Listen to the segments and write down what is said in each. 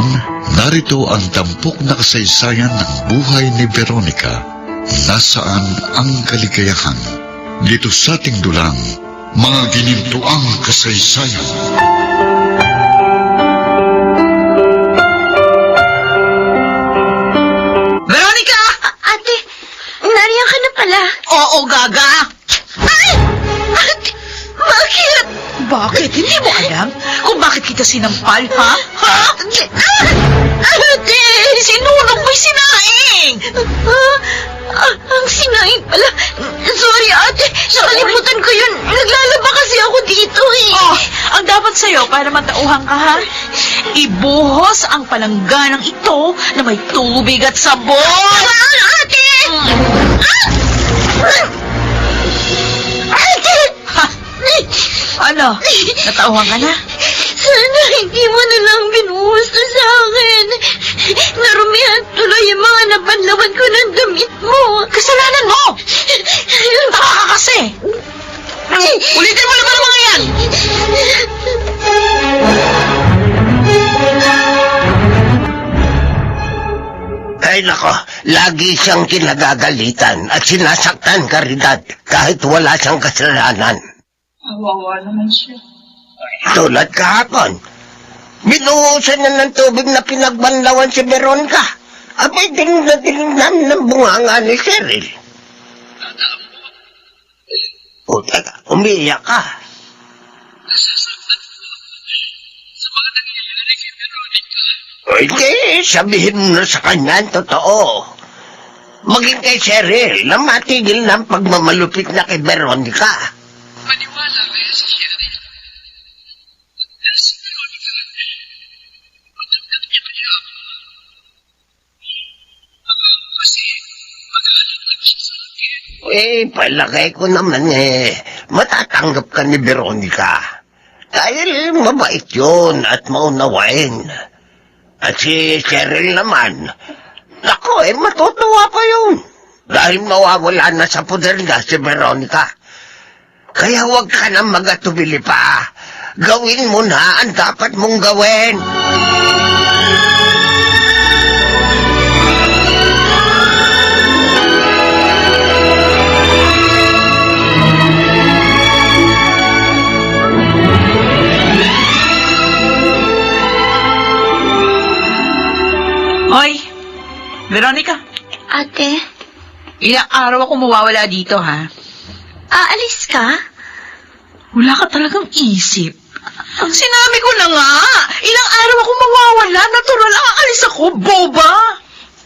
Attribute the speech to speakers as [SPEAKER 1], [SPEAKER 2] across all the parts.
[SPEAKER 1] Ngayon, narito ang tampok na kasaysayan ng buhay ni Veronica. Nasaan ang kaligayahan? Dito sa ating dulang, mga ginintuang kasaysayan.
[SPEAKER 2] Veronica!
[SPEAKER 3] Ate, nariyan ka na pala.
[SPEAKER 2] Oo, Gaga!
[SPEAKER 3] Ay! Ate, bakit?
[SPEAKER 2] Bakit? Hindi mo alam kung bakit kita sinampal, ha? Ha?
[SPEAKER 3] Ate!
[SPEAKER 2] Sinunog mo'y sinaing!
[SPEAKER 3] Ang sinain pala. Sorry, ate. Nakalimutan ko yun. Naglalaba kasi ako dito eh.
[SPEAKER 2] Oh, ang dapat sa'yo para matauhan ka, ha? Ibuhos ang palangganang ito na may tubig at sabon!
[SPEAKER 3] Ate! Ate!
[SPEAKER 2] Ha? Ano? Natauhan ka na?
[SPEAKER 3] Sana hindi mo na lang binuhos na sa akin. Narumihan tuloy yung mga nabanlawan ko ng damit mo.
[SPEAKER 2] Kasalanan mo! Taka ka kasi! Ulitin mo naman ang mga yan!
[SPEAKER 4] Ay nako, lagi siyang kinagagalitan at sinasaktan Caridad kahit wala siyang kasalanan.
[SPEAKER 5] Awawa naman siya.
[SPEAKER 4] Tulad kahapon, binuhusan niya ng tubig na pinagbanlawan si Veronica. Abay, dinignan ng bunganga ni Cheryl. O, teka, umiiyak ka. O, hindi, sabihin mo na sa kanya ang totoo. Maging kay Cheryl na matigil ng pagmamalupit na kay Veronica.
[SPEAKER 5] Maniwala kaya si Cheryl. Dahil si Veronica, matagdag niya kaya ako. Kasi magalit lang siya sa akin.
[SPEAKER 4] Palagay ko naman matatanggap ka ni Veronica. Dahil mabait yun at maunawain. At si Cheryl naman, naku, matutuwa pa yun. Dahil mawawala na sa poder niya si Veronica. Kaya huwag ka na magatubili pa. Gawin mo na ang dapat mong gawin.
[SPEAKER 2] Hoy! Veronica,
[SPEAKER 3] Ate,
[SPEAKER 2] ilang araw ako mawawala dito, ha?
[SPEAKER 3] aalis ka?
[SPEAKER 2] Wala ka talagang isip. Sinabi ko na nga, ilang araw ako mawawala, natural ang aalis ako, boba!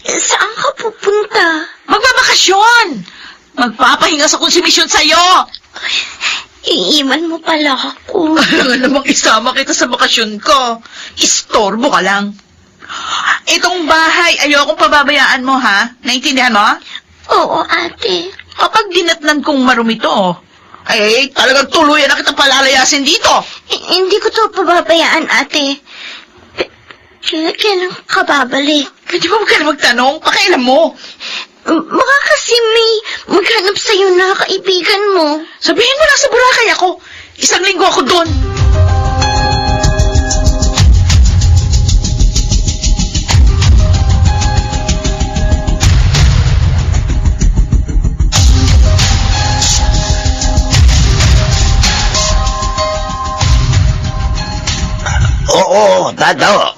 [SPEAKER 3] Saan ka pupunta?
[SPEAKER 2] Magbabakasyon! Magpapahinga sa konsumisyon sa'yo!
[SPEAKER 3] Iiwan mo pala ako.
[SPEAKER 2] Alam namang isama kita sa bakasyon ko. Istorbo ka lang. Itong bahay, ayokong pababayaan mo, ha? Naintindihan mo?
[SPEAKER 3] Oo, ate.
[SPEAKER 2] Kapag dinatnan kong marumi to, ay talagang tuluyan na kitang palalayasin dito.
[SPEAKER 3] Hindi ko to pababayaan, ate. Kailan ka babalik?
[SPEAKER 2] Pwede ba ka na magtanong? Pakailan mo.
[SPEAKER 3] Baka kasi may maghanap sa'yo na kaibigan mo.
[SPEAKER 2] Sabihin mo na sa Boracay ako. Isang linggo ako doon.
[SPEAKER 4] Oo, Dado.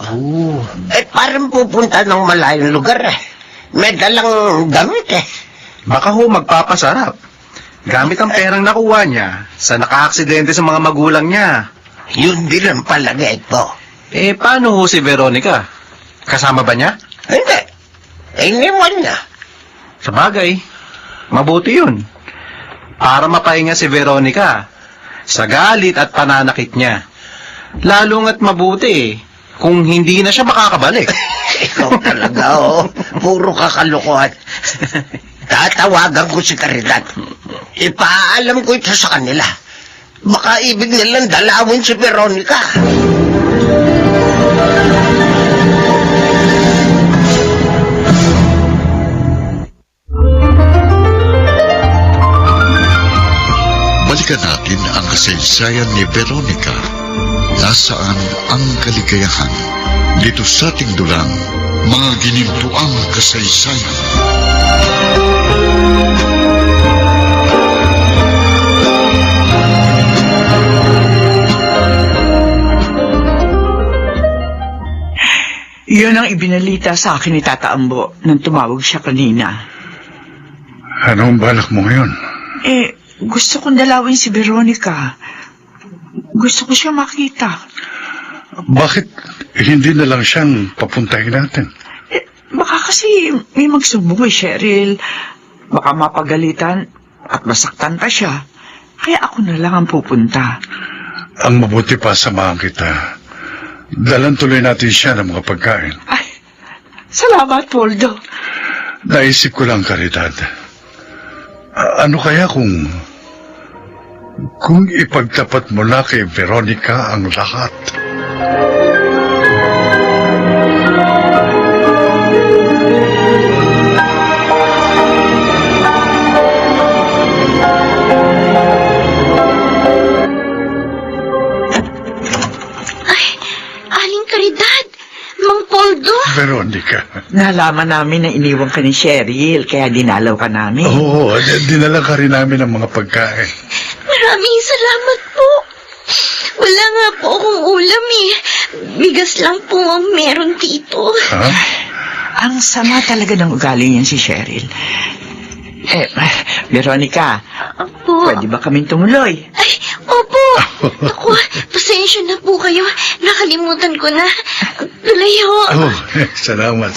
[SPEAKER 4] Parang pupunta ng malayong lugar May dalang damit
[SPEAKER 6] Baka ho magpapasarap. Gamit ang perang nakuha niya sa naka-aksidente sa mga magulang niya.
[SPEAKER 4] Yun din ang palagay ko.
[SPEAKER 6] Paano ho si Veronica? Kasama ba niya?
[SPEAKER 4] Hindi. Iniwan niya.
[SPEAKER 6] Sa bagay, mabuti yun. Para mapahinga si Veronica sa galit at pananakit niya. Lalo nga't mabuti kung hindi na siya makakabalik.
[SPEAKER 4] Ikaw talaga, puro kakalokohan. Tatawagan ko si Caridad. Ipaalam ko ito sa kanila. Baka ibig nilang dalawin si Veronica.
[SPEAKER 1] Balikan natin ang kasaysayan ni Veronica. Nasaan ang kaligayahan? Dito sa ating dulang, mga ginintuang kasaysayan.
[SPEAKER 2] Yun ang ibinalita sa akin ni Tata Ambo nang tumawag siya kanina.
[SPEAKER 7] Anong balak mo ngayon?
[SPEAKER 2] Gusto kong dalawin si Veronica. Gusto ko siya makita.
[SPEAKER 7] Bakit hindi na lang siyang papuntahin natin?
[SPEAKER 2] Baka kasi may magsumbong kay Cheryl. Baka mapagalitan at masaktan pa siya. Kaya ako na lang ang pupunta.
[SPEAKER 7] Ang mabuti pa, samahan kita. Dalan tuloy natin siya ng mga pagkain.
[SPEAKER 2] Ay, salamat, Poldo.
[SPEAKER 7] Naisip ko lang, Caridad. Ano kaya kung ipagtapat mo na kay Veronica ang lahat?
[SPEAKER 3] Aling Caridad, Mang Poldo.
[SPEAKER 7] Veronica.
[SPEAKER 2] Nalaman namin na iniwan ka ni Cheryl, kaya dinalaw ka namin.
[SPEAKER 7] Oo, dinala ka rin namin ng mga pagkain.
[SPEAKER 3] Maraming salamat po. Wala nga po akong ulam eh. Bigas lang po ang meron dito.
[SPEAKER 7] Ha?
[SPEAKER 2] Ang sama talaga ng ugali niyan si Cheryl. Veronica,
[SPEAKER 3] Opo.
[SPEAKER 2] pwede ba kaming tumuloy?
[SPEAKER 3] Ay, opo. Ako, pasensya na po kayo. Nakalimutan ko na. Tuloy ho.
[SPEAKER 7] Oh, salamat.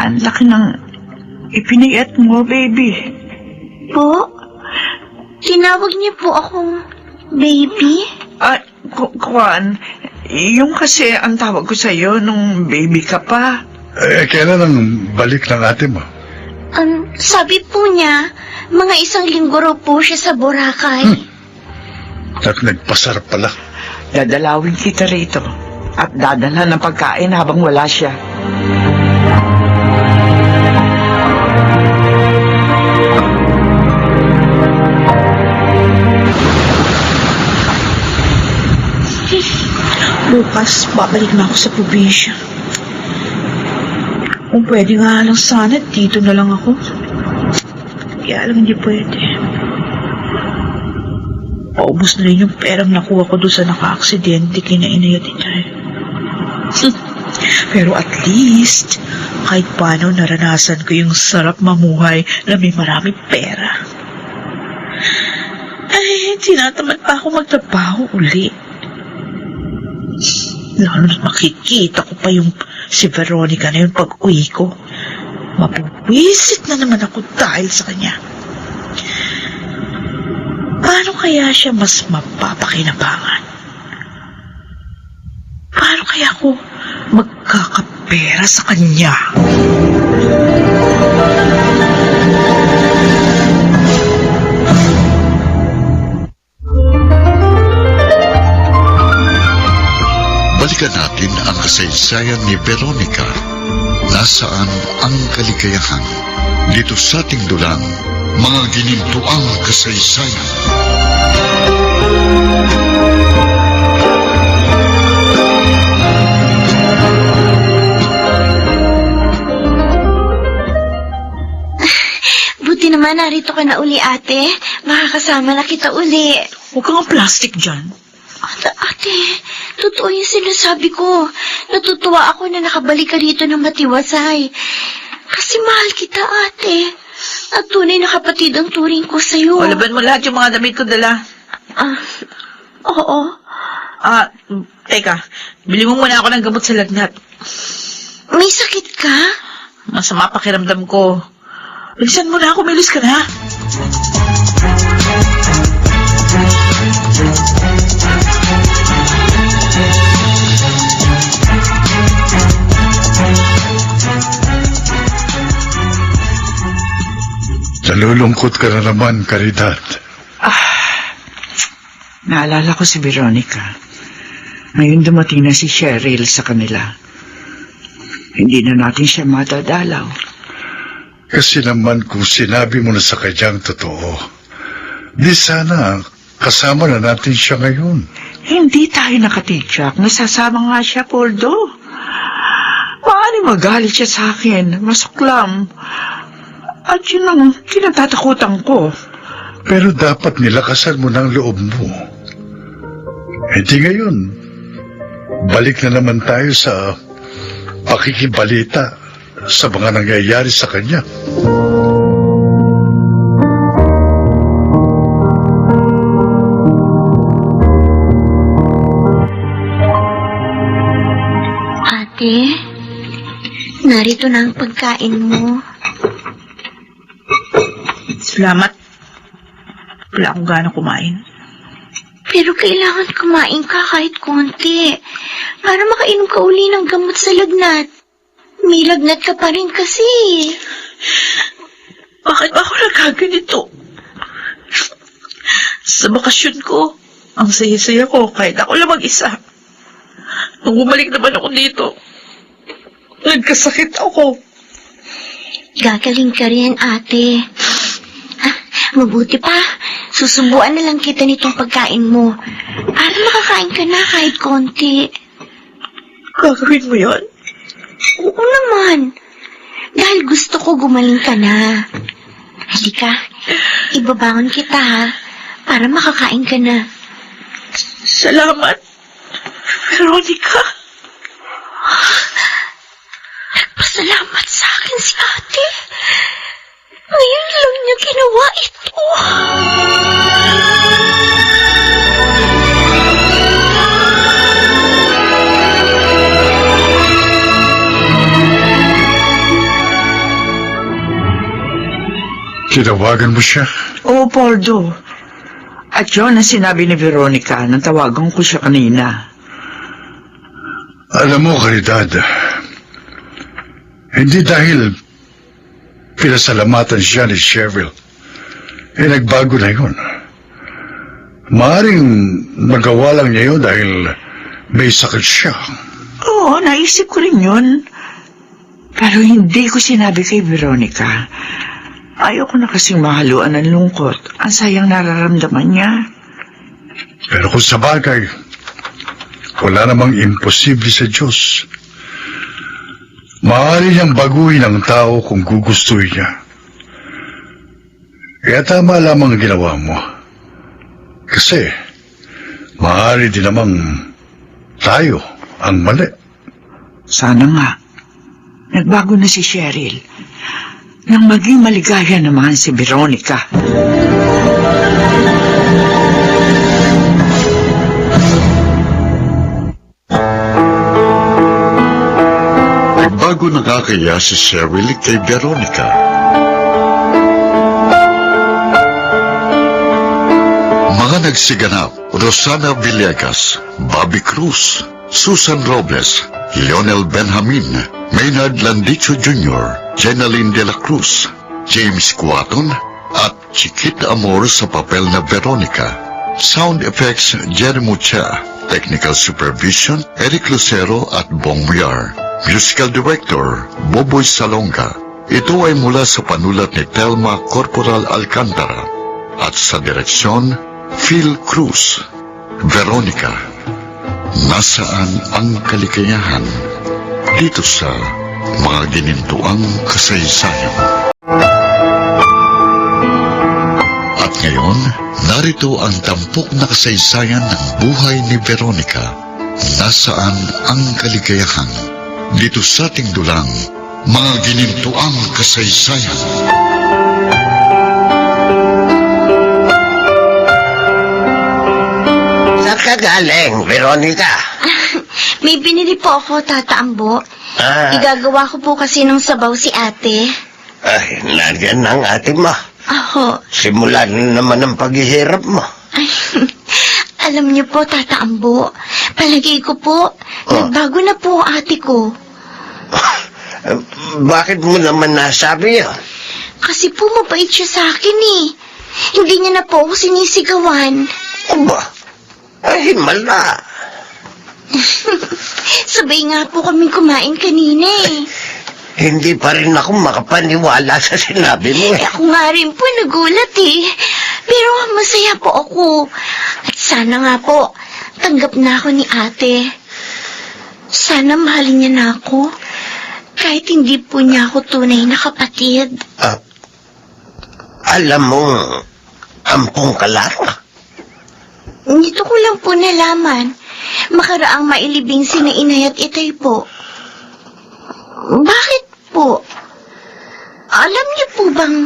[SPEAKER 2] Ang laki ng ipinayat mo, baby.
[SPEAKER 3] Po? Tinawag niyo po akong baby?
[SPEAKER 2] Kuwan, yung kasi ang tawag ko sa'yo nung baby ka pa.
[SPEAKER 7] Kailan ang balik ng ate mo?
[SPEAKER 3] Sabi po niya, mga 1 linggo raw po siya sa Boracay.
[SPEAKER 7] At nagpasar pala.
[SPEAKER 2] Dadalawin kita rito at dadala ng pagkain habang wala siya. Bukas, babalik na ako sa probinsya. Kung pwede nga lang sana, dito na lang ako. Kaya lang hindi pwede. Paubos na rin yung perang nakuha ko doon sa naka-aksidente kina Inay at Inay. Pero at least, kahit paano naranasan ko yung sarap mamuhay na may maraming pera. Ay, tinatamad pa ako magtrabaho uli. Lalo na makikita ko pa yung si Veronica na yung pag-uwi ko. Mapuwisit na naman ako dahil sa kanya. Paano kaya siya mas mapapakinabangan? Paano kaya ako magkakapera sa kanya?
[SPEAKER 1] Balikan natin ang kasaysayan ni Veronica. Nasaan ang kaligayahan? Dito sa ating dulang, mga ginintuang kasaysayan.
[SPEAKER 3] Buti naman narito ka na uli, ate. Makakasama na kita uli.
[SPEAKER 2] Huwag kang plastic dyan.
[SPEAKER 3] Ate, totoo yung sinasabi ko. Natutuwa ako na nakabalik ka rito ng matiwasay. Kasi mahal kita, ate. At tunay na kapatid ang turing ko sa'yo.
[SPEAKER 2] O, laban mo lahat yung mga damit ko dala.
[SPEAKER 3] Oo.
[SPEAKER 2] Teka, bili mo muna ako ng gamot sa lagnat.
[SPEAKER 3] May sakit ka?
[SPEAKER 2] Masama pakiramdam ko. Bilisan mo na, kumilos ka na.
[SPEAKER 7] Nalulungkot ka na naman, Caridad.
[SPEAKER 2] Naalala ko si Veronica. Ngayon dumating na si Cheryl sa kanila. Hindi na natin siya matadalaw.
[SPEAKER 7] Kasi naman kung sinabi mo na sa kanyang totoo, di sana kasama na natin siya ngayon.
[SPEAKER 2] Hindi tayo nakatidyak. Nasasama nga siya, Poldo. Maaaring magalit siya sa akin. Masuklam. At yun ang kinatatakutan ko.
[SPEAKER 7] Pero dapat nilakasan mo ng loob mo. Hindi ngayon. Balik na naman tayo sa pakikibalita sa mga nangyayari sa kanya.
[SPEAKER 3] Ate, narito na ang pagkain mo.
[SPEAKER 2] Salamat. Wala akong gana kumain.
[SPEAKER 3] Pero kailangan kumain ka kahit konti para makainom ka uli ng gamot sa lagnat. May lagnat ka pa rin kasi.
[SPEAKER 2] Bakit ba ako nagkaganito? Sa bakasyon ko, ang saya-saya ko kahit ako lang mag-isa. Nung bumalik naman ako dito, nagkasakit ako.
[SPEAKER 3] Gagaling ka rin, ate. Mabuti pa, susubuan na lang kita nitong pagkain mo para makakain ka na kahit konti.
[SPEAKER 2] Gagawin mo yon?
[SPEAKER 3] Oo naman. Dahil gusto ko gumaling ka na. Halika, ibabangon kita ha, para makakain ka na.
[SPEAKER 2] Salamat, Veronica.
[SPEAKER 3] Nagpasalamat sa akin si ate. Ngayon lang niya ginawa ito.
[SPEAKER 7] Tinawagan mo siya?
[SPEAKER 2] Oo, Poldo. At yun ang sinabi ni Veronica nang tawagan ko siya kanina.
[SPEAKER 7] Alam mo, Caridad, hindi dahil pinasalamatan siya ni Cheryl, nagbago na yun. Maaring nagawa lang niya yun dahil may sakit siya.
[SPEAKER 2] Oo, naisip ko rin yun. Pero hindi ko sinabi kay Veronica. Ayoko na kasing mahaluan ng lungkot. Ang sayang nararamdaman niya.
[SPEAKER 7] Pero kung sa bagay, wala namang imposible sa Diyos. Maaari niyang baguhin ang tao kung gugustuhin niya. Kaya tama lamang ang ginawa mo. Kasi, maaari din namang tayo ang mali.
[SPEAKER 2] Sana nga. Nagbago na si Cheryl. Nang maging maligaya naman si Veronica.
[SPEAKER 1] Bago nakakaya si Cheryl kay Veronica. Mga nagsiganap, Rosana Villegas, Bobby Cruz, Susan Robles, Lionel Benjamin, Maynard Landicho Jr., Jenaline de la Cruz, James Cuaton, at Chiquita Amor sa papel na Veronica. Sound effects, Jerry Mucha. Technical supervision, Eric Lucero at Bong Muyar. Musical director, Boboy Salonga. Ito ay mula sa panulat ni Telma Corporal Alcantara. At sa direksyon, Phil Cruz. Veronica, nasaan ang kaligayahan? Dito sa mga ginintuang kasaysayan. At ngayon, narito ang tampok na kasaysayan ng buhay ni Veronica. Nasaan ang kaligayahan? Dito sa ating dulang, mga ginintuang kasaysayan.
[SPEAKER 4] Saan ka galing, Veronica?
[SPEAKER 3] May binili po ako, Tata Ambo. Igagawa ko po kasi ng sabaw si ate.
[SPEAKER 4] Ay, nandiyan ang ate mo.
[SPEAKER 3] Ako.
[SPEAKER 4] Simulan na naman ang paghihirap mo.
[SPEAKER 3] Ay, alam niyo po, Tata Ambo, palagay ko po, nagbago na po ang ate ko.
[SPEAKER 4] Bakit mo naman nasabi yun?
[SPEAKER 3] Kasi po mabait siya sa akin eh. Hindi niya na po ako sinisigawan.
[SPEAKER 4] Aba, ay himala.
[SPEAKER 3] Sabay nga po kami kumain kanina eh.
[SPEAKER 4] Hindi pa rin ako makapaniwala sa sinabi mo.
[SPEAKER 3] Ako nga rin po nagulat eh. Pero masaya po ako. Sana nga po, tanggap na ako ni ate. Sana mahalin niya na ako. Kahit hindi po niya ako tunay na kapatid.
[SPEAKER 4] Alam mo, ampong ka lang.
[SPEAKER 3] Nito ko lang po nalaman. Makaraang mailibing sina inay at itay po. Bakit po? Alam niyo po bang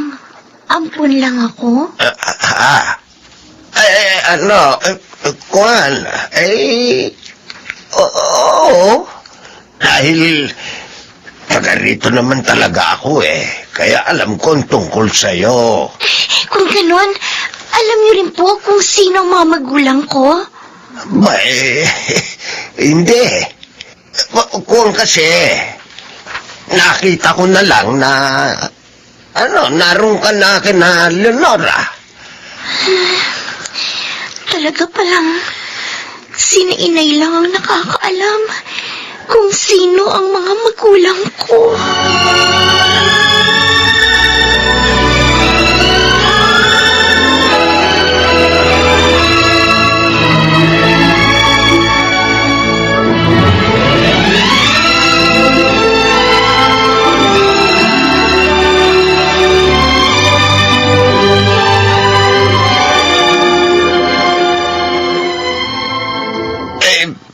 [SPEAKER 3] ampun lang ako?
[SPEAKER 4] Kuwan, oo. Dahil taga rito naman talaga ako kaya alam ko ang tungkol sa'yo.
[SPEAKER 3] Kung ganon, alam niyo rin po kung sino ang mga magulang ko?
[SPEAKER 4] Hindi. Kung kasi, nakita ko na lang na, naroon ka na kina Leonora.
[SPEAKER 3] Talaga palang, sina inay lang ang nakakaalam kung sino ang mga magulang ko.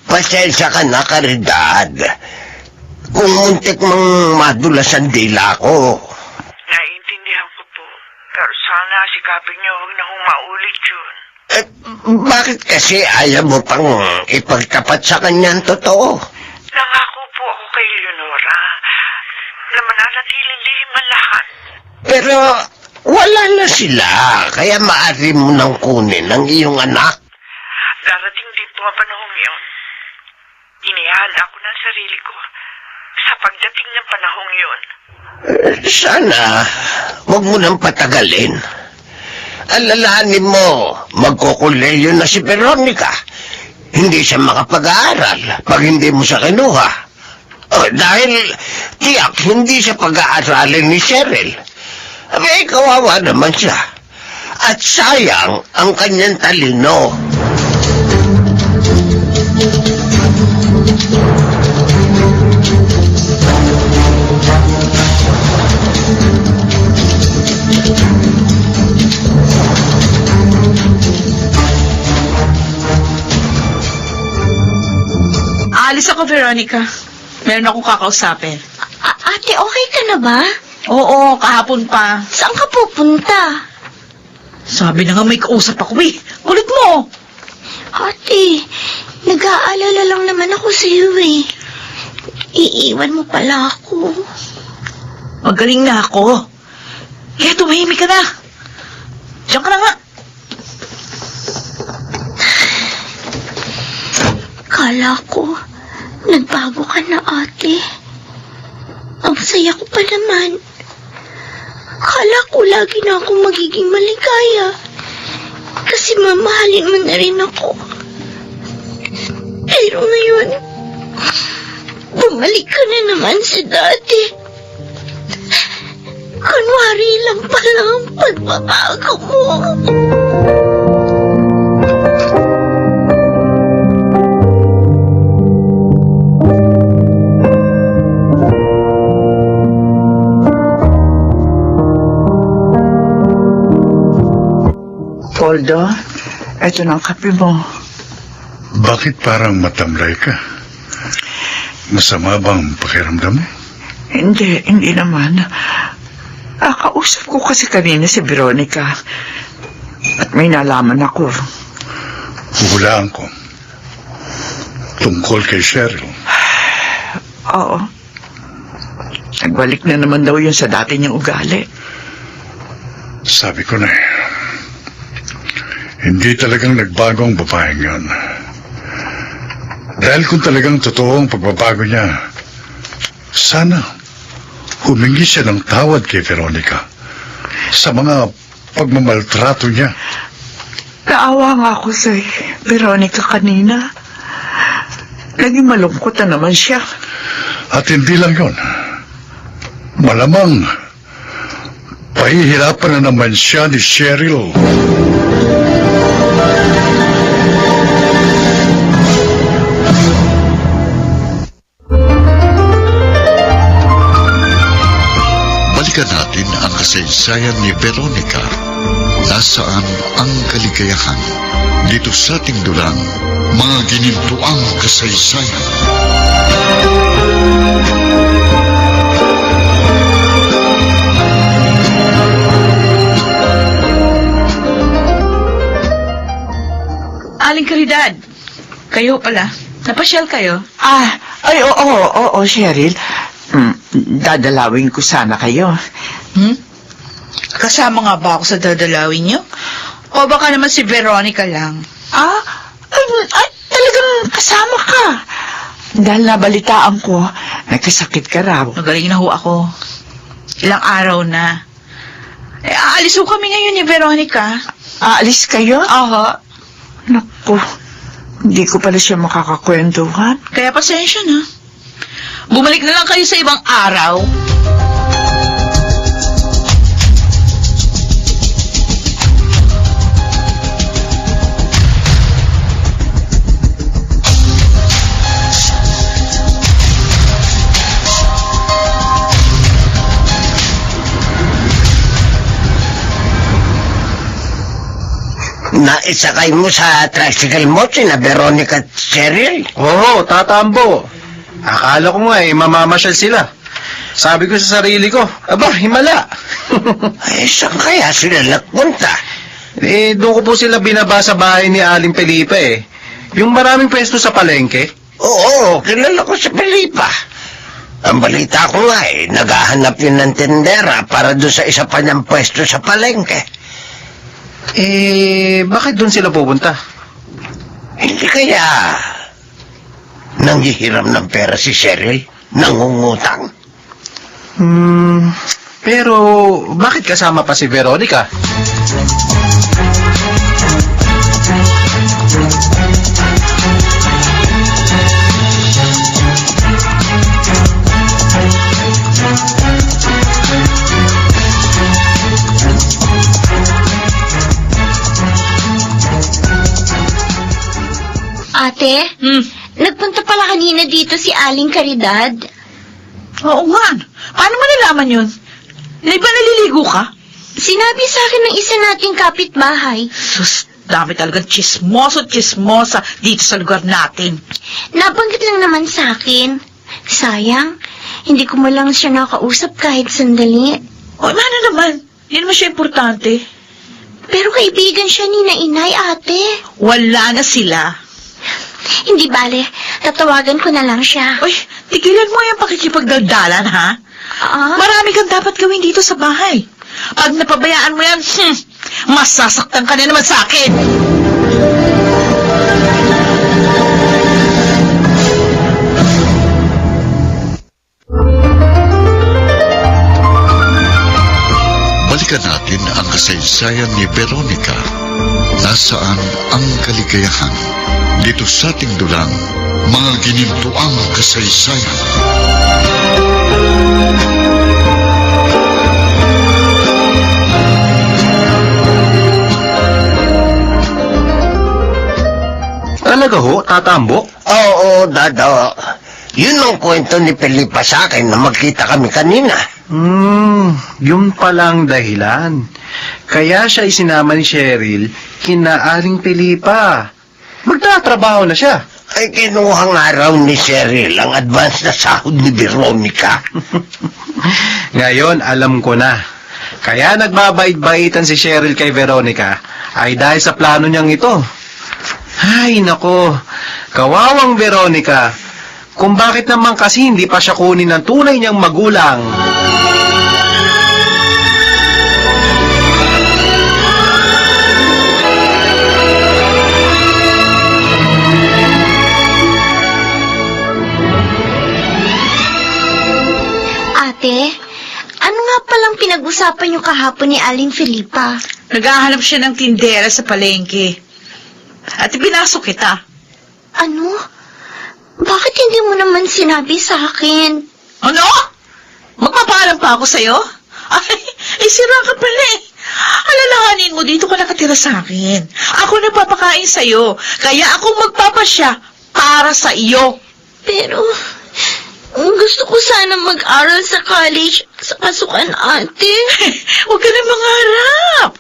[SPEAKER 4] Pasensya ka na, Caridad. Kung muntik mang madulas ang dila ko.
[SPEAKER 2] Naiintindihan ko po. Pero sana sikapin niyo huwag na hong maulit yun.
[SPEAKER 4] Bakit kasi ayaw mo pang ipagtapat sa kanya ang totoo?
[SPEAKER 2] Nangako po ako kay Leonora na mananatiling lihim ang lahat.
[SPEAKER 4] Pero wala na sila, kaya maaari mo nang kunin ang iyong anak.
[SPEAKER 2] Darating din po ang panahong yun. Inihanda ko ng sarili ko sa pagdating ng panahong yun.
[SPEAKER 4] Sana, huwag mo nang patagalin. Alalahanin mo, magkukuleyo na si Veronica. Hindi siya makapag-aaral pag hindi mo siya kinuha. Dahil tiyak hindi siya pag-aaralin ni Cheryl. Abay, kawawa naman siya. At sayang ang kanyang talino.
[SPEAKER 2] Alis ako, Veronica. Meron akong kakausapin.
[SPEAKER 3] Ate, okay ka na ba?
[SPEAKER 2] Oo, kahapon pa.
[SPEAKER 3] Saan ka pupunta?
[SPEAKER 2] Sabi na nga may kausap ako Kulit mo!
[SPEAKER 3] Ate, nag-aalala lang naman ako sa iyo Iiwan mo pala ako.
[SPEAKER 2] Magaling na ako. Kaya tumahimik ka na. Diyan ka na nga.
[SPEAKER 3] Kala ko, nagbago ka na, ate. Ang saya ko pa naman. Kala ko lagi na akong magiging maligaya. Kasi mamahalin mo na rin ako. Pero ngayon, bumalik ka na naman sa dati. Kunwari lang pala ang pagbabago mo.
[SPEAKER 2] Poldo, eto na ang kape mo.
[SPEAKER 7] Bakit parang matamlay ka? Masama bang pakiramdam mo?
[SPEAKER 2] Hindi naman. Kausap ko kasi kanina si Veronica. At may nalaman ako.
[SPEAKER 7] Hulaan ko. Tungkol kay Cheryl.
[SPEAKER 2] Oo. Nagbalik na naman daw yun sa dati niyang ugali.
[SPEAKER 7] Sabi ko na hindi talagang nagbago ang babaeng yun. Dahil kung talagang totoo ang pagbabago niya, sana humingi siya ng tawad kay Veronica sa mga pagmamaltrato niya.
[SPEAKER 2] Naawa nga ako sa Veronica kanina. Naging malungkot na naman siya.
[SPEAKER 7] At hindi lang yun. Malamang pahihirapan na naman siya ni Cheryl.
[SPEAKER 1] kasaysayan ni Veronica. Nasaan ang kaligayahan? Dito sa ating dulang, mga ginintuang kasaysayan.
[SPEAKER 2] Aling Caridad, kayo pala. Napasyal kayo? Oo, Cheryl. Dadalawin ko sana kayo.
[SPEAKER 8] Kasama nga ba ako sa dadalawin niyo? O baka naman si Veronica lang?
[SPEAKER 2] Talagang kasama ka. Dahil nabalitaan ko, nagkasakit ka raw.
[SPEAKER 8] Magaling na ho ako. Ilang araw na. Aalis ho kami ngayon ni Veronica.
[SPEAKER 2] Aalis kayo?
[SPEAKER 8] Aha.
[SPEAKER 2] Naku, hindi ko pala siya makakakwentuhan.
[SPEAKER 8] Kaya pasensya na. Bumalik na lang kayo sa ibang araw.
[SPEAKER 4] Naisakay mo sa tricycle mo sina Veronica at Cheryl?
[SPEAKER 6] Oo, tatambo. Akala ko nga mamamasyal sila. Sabi ko sa sarili ko, aba, himala.
[SPEAKER 4] Ay, saan kaya sila nagpunta?
[SPEAKER 6] Doon ko po sila binaba sa bahay ni Aling Felipe Yung maraming pwesto sa palengke.
[SPEAKER 4] Oo, kilala ko si Felipa. Ang balita ko nga naghahanap yun ng tendera para doon sa isa pa niyang pwesto sa palengke.
[SPEAKER 6] Bakit doon sila pupunta?
[SPEAKER 4] Hindi kaya nanghihiram ng pera si Cheryl? Nangungutang?
[SPEAKER 6] Pero bakit kasama pa si Veronica?
[SPEAKER 3] Ate, nagpunta pala kanina dito si Aling Caridad.
[SPEAKER 8] Oo nga. Paano mo nalaman yun? Di ba naliligo ka?
[SPEAKER 3] Sinabi sa akin ng isa nating kapitbahay.
[SPEAKER 8] Sus, dami talagang chismosa dito sa lugar natin.
[SPEAKER 3] Nabanggit lang naman sa akin. Sayang, hindi ko mo lang siya nakausap kahit sandali.
[SPEAKER 8] O, ano naman? Hindi naman siya importante.
[SPEAKER 3] Pero kaibigan siya ni Inay, ate.
[SPEAKER 8] Wala na sila.
[SPEAKER 3] Hindi bale, tatawagan ko na lang siya.
[SPEAKER 8] Uy, tigilan mo yung pakikipagdaldalan, ha? Marami kang dapat gawin dito sa bahay. Pag napabayaan mo yan, masasaktan ka na naman sa akin.
[SPEAKER 1] Balikan natin ang kasaysayan ni Veronica. Nasaan ang kaligayahan? Dito sa ating dulang, mga ginintuang kasaysayan.
[SPEAKER 6] Talaga ho, tatambo?
[SPEAKER 4] Oo, Dado. Yun ang kwento ni Felipa sa akin na magkita kami kanina.
[SPEAKER 6] Yun palang dahilan. Kaya siya isinama ni Cheryl kina Aling Felipa. Magtatrabaho na siya.
[SPEAKER 4] Ay kinuha nga raw ni Cheryl ang advance na sahod ni Veronica.
[SPEAKER 6] Ngayon, alam ko na. Kaya nagbabait-baitan si Cheryl kay Veronica ay dahil sa plano niyang ito. Ay, nako. Kawawang Veronica. Kung bakit naman kasi hindi pa siya kunin ng tunay niyang magulang.
[SPEAKER 3] Ate, ano nga palang pinag-usapan niyo kahapon ni Aling Felipa?
[SPEAKER 8] Naghahanap siya ng tindera sa palengke. At pinasok kita.
[SPEAKER 3] Ano? Bakit hindi mo naman sinabi sa akin?
[SPEAKER 8] Ano? Magpapaalam pa ako sa'yo? Ay, sira ka pala eh. Alalahanin mo, dito ka nakatira sa akin. Ako nagpapakain sa'yo. Kaya ako magpapasya para sa iyo.
[SPEAKER 3] Pero, Gusto ko sana mag-aral sa college sa pasukan, ate.
[SPEAKER 8] Huwag ka na mangarap.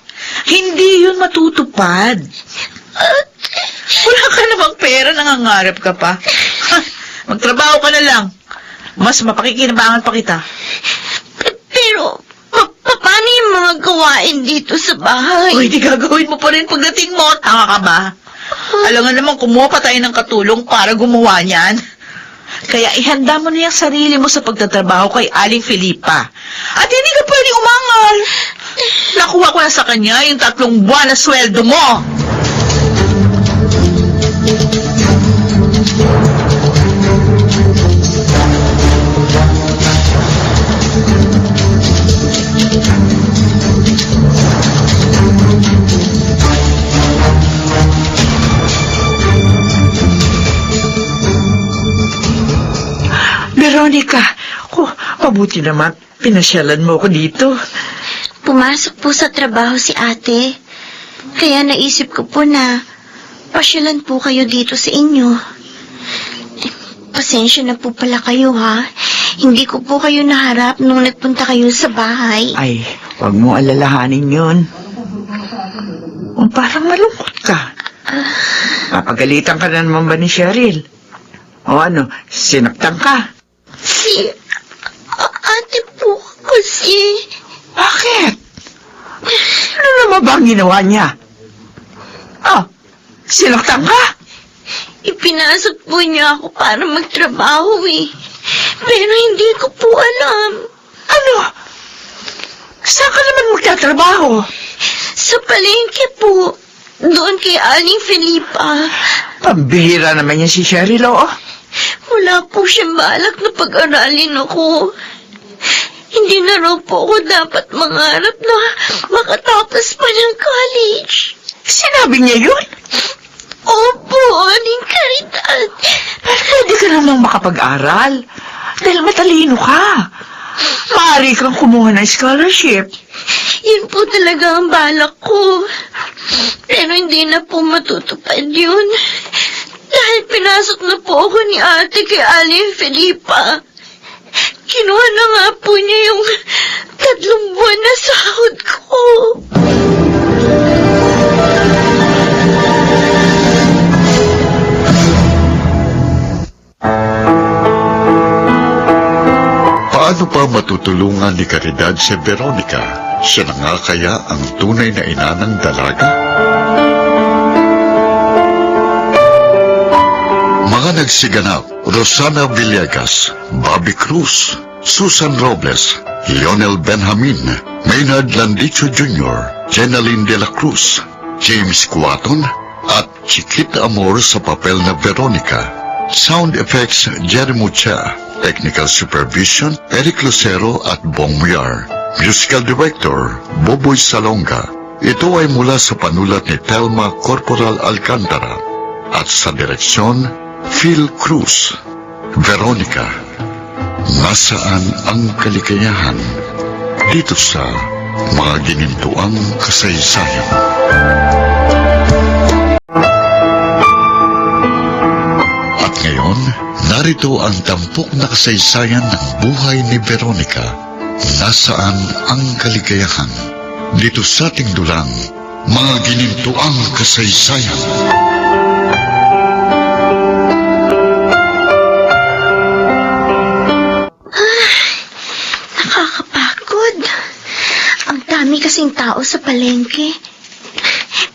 [SPEAKER 8] Hindi yun matutupad. Wala ka namang pera, nangangarap ka pa. Magtrabaho ka na lang. Mas mapakikinabangan pa kita.
[SPEAKER 3] Pero, paano yung mga gawain dito sa bahay?
[SPEAKER 8] O, hindi gagawin mo pa rin pagdating mo. Tanga ka ba? Alam nga naman, kumuha pa tayo ng katulong para gumawa niyan. Kaya ihanda mo na yung sarili mo sa pagtatrabaho kay Aling Felipa. At hindi ka pwedeng umangal. Nakuha ko na sa kanya yung 3 buwan na sweldo mo.
[SPEAKER 2] Veronica, mabuti naman. Pinasyalan mo ko dito.
[SPEAKER 3] Pumasok po sa trabaho si ate. Kaya naisip ko po na pasyalan po kayo dito sa inyo. Pasensya na po pala kayo, ha? Hindi ko po kayo naharap nung nagpunta kayo sa bahay.
[SPEAKER 2] Ay, huwag mo alalahanin yun. Parang malungkot ka. Papagalitan ka na naman ba ni Cheryl? O ano, sinaktan ka?
[SPEAKER 3] Ate po kasi...
[SPEAKER 2] Bakit? Ano naman ba ang ginawa niya? Sinaktan ka?
[SPEAKER 3] Ipinasok po niya ako para magtrabaho eh. Pero hindi ko po alam.
[SPEAKER 2] Ano? Saan ka naman magtatrabaho?
[SPEAKER 3] Sa palengke po. Doon kay Aling Felipa.
[SPEAKER 2] Pambihira naman yan si Cheryl, oo.
[SPEAKER 3] Wala po siyang balak na pag-aralin ako. Hindi na raw po ako dapat mangarap na makatapos pa ng college.
[SPEAKER 2] Sinabi niya yun?
[SPEAKER 3] Opo, Aling Caridad.
[SPEAKER 2] Pero pwede ka namang makapag-aral. Dahil matalino ka. Maaari kang kumuha ng scholarship.
[SPEAKER 3] Yun po talaga ang balak ko. Pero hindi na po matutupad yun. Dahil pinasok na po ako ni ate kay Aling Felipa. Kinuha na nga po niya yung 3 buwan na sahod ko.
[SPEAKER 1] Paano pa matutulungan ni Caridad si Veronica? Siya na nga kaya ang tunay na ina ng dalaga? Mga nagsiganap, Rosana Villegas, Bobby Cruz, Susan Robles, Lionel Benjamin, Maynard Landicho Jr., Jenaline de la Cruz, James Cuaton, at Chiquita Amor sa papel na Veronica. Sound effects, Jerry Mucha. Technical supervision, Eric Lucero at Bong Muyar. Musical director, Boboy Salonga. Ito ay mula sa panulat ni Telma Corporal Alcantara. At sa direksyon, Phil Cruz. Veronica, nasaan ang kaligayahan? Dito sa mga ginintuang kasaysayan. At ngayon, narito ang tampok na kasaysayan ng buhay ni Veronica. Nasaan ang kaligayahan? Dito sa ating dulang, mga ginintuang kasaysayan.
[SPEAKER 3] Nakakapagod. Ang dami kasing tao sa palengke.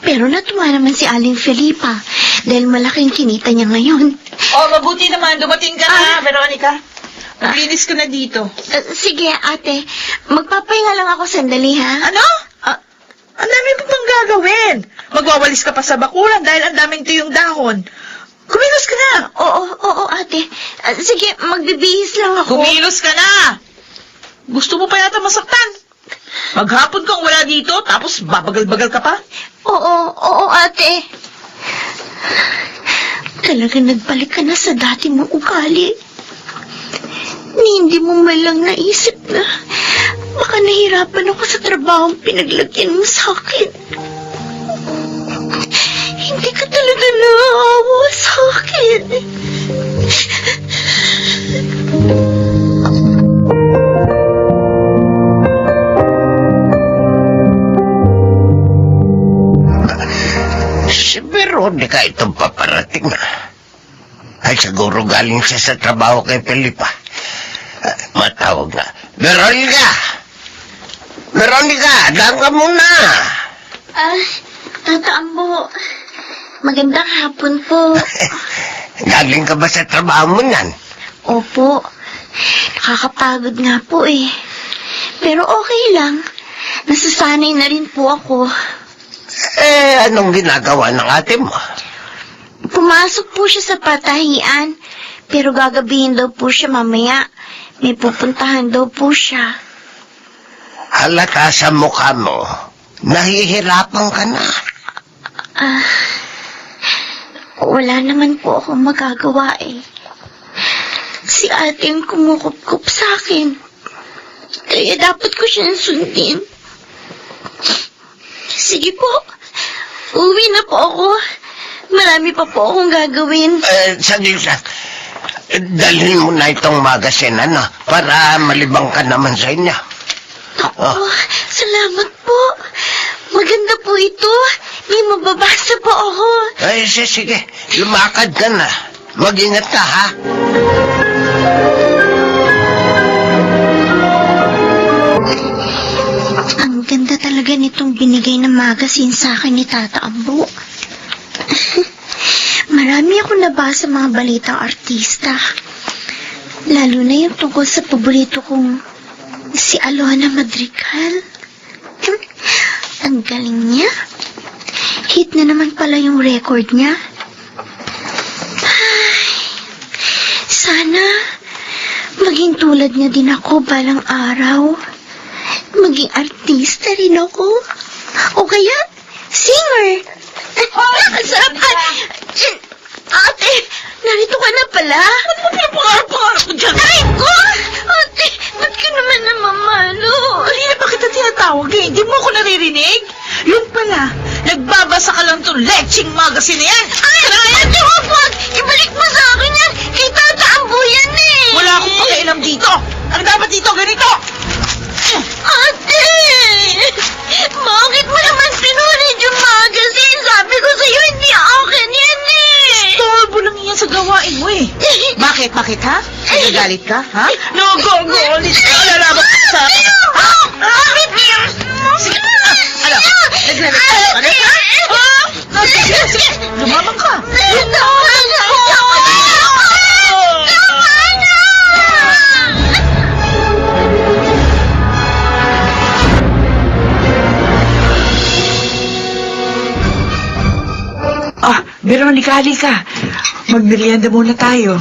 [SPEAKER 3] Pero natuwa naman si Aling Felipa dahil malaking kinita niya ngayon.
[SPEAKER 8] Mabuti naman. Dumating ka na, Veronica. Maglinis ko na dito.
[SPEAKER 3] Sige, ate. Magpapahinga lang ako sandali, ha?
[SPEAKER 8] Ano? Ang dami mo pang gagawin. Magwawalis ka pa sa bakuran dahil ang daming tuyong dahon. Kumilos ka na.
[SPEAKER 3] Oo, ate. Sige, magbibihis lang ako.
[SPEAKER 8] Kumilos ka na. Gusto mo pa yata masaktan. Maghapon kang wala dito, tapos babagal-bagal ka pa.
[SPEAKER 3] Oo, ate. Talaga nagbalik ka na sa dati mong ugali. Hindi mo man lang naisip na baka nahirapan ako sa trabahong pinaglagyan mo sa akin. Hindi ka talaga naawa sa akin.
[SPEAKER 4] Si Veronica itong paparating na. Ay, siguro galing siya sa trabaho kay Felipa. Matawag na. Veronica! Veronica, daan ka muna!
[SPEAKER 3] Tata Ambo, magandang hapon po.
[SPEAKER 4] Galing ka ba sa trabaho mo yan?
[SPEAKER 3] Opo, nakakapagod nga po eh. Pero okay lang, nasasanay na rin po ako.
[SPEAKER 4] Anong ginagawa ng ate mo?
[SPEAKER 3] Pumasok po siya sa patahian, pero gagabihin daw po siya mamaya. May pupuntahan daw po siya.
[SPEAKER 4] Halata sa mukha mo, nahihirapan ka na.
[SPEAKER 3] Wala naman po akong magagawa eh. Si ate ang kumukup-kup sa akin. Kaya dapat ko siyang sundin. Sige po, uwi na po ako. Marami pa po akong gagawin.
[SPEAKER 4] Saglit lang. Dalhin mo na itong magasin, para malibang ka naman sa inyo.
[SPEAKER 3] Salamat po. Maganda po ito. May mababasa po ako.
[SPEAKER 4] Sige, lumakad ka na. Mag-ingat ka, ha?
[SPEAKER 3] Ang ganda talaga nitong binigay na magasin sa akin ni Tata Ambo. Marami ako nabasa mga balitang artista. Lalo na yung tungkol sa paborito kong si Alona Madrigal. Ang galing niya. Hit na naman pala yung record niya. Ay, sana maging tulad niya din ako balang araw. Maging artista rin ako. O kaya, singer. Ang sarap. Ate, narito ka na pala. Ano ba pinapangarap-pangarap ko dyan? Ay, ko! Ate, ba't ka naman namamalo?
[SPEAKER 8] Kanina pa kita tinatawag eh. Hindi mo ako naririnig? Yun pala, nagbabasa ka lang itong leching magazine na yan.
[SPEAKER 3] Ay, ate, wag! Ibalik mo sa akin yan. Kay Tata Ambo yan eh.
[SPEAKER 8] Wala akong pakialam dito. Ang dapat dito, ganito.
[SPEAKER 3] Ate! Bakit mo naman pinulit yung magazine? Sabi ko sa'yo, hindi akin yan eh.
[SPEAKER 8] Storbo lang yan sa gawain mo eh. Bakit, ha? Nagagalit ka, ha? Nagagalit ka. Lalaban ka sa akin. Ha? Sige, ano? Naglalagay ka na, ha? Sige. Lumabang ka.
[SPEAKER 2] Veronica, halika. Magmerienda muna tayo.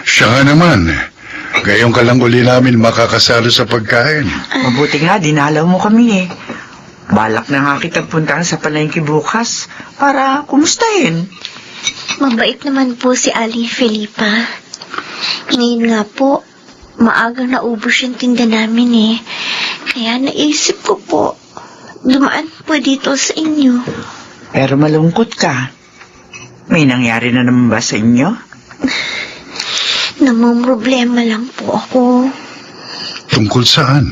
[SPEAKER 7] Siya nga naman. Ngayon ka lang uli namin makakasalo sa pagkain.
[SPEAKER 2] Mabuti nga, dinalaw mo kami eh. Balak na nga kitang puntahan sa palengke bukas para kumustahin.
[SPEAKER 3] Mabait naman po si Aling Felipa. Ngayon nga po, maagang naubos yung tinda namin eh. Kaya naisip ko po, dumaan po dito sa inyo.
[SPEAKER 2] Pero malungkot ka. May nangyari na naman ba sa inyo?
[SPEAKER 3] Namumroblema lang po ako.
[SPEAKER 7] Tungkol saan?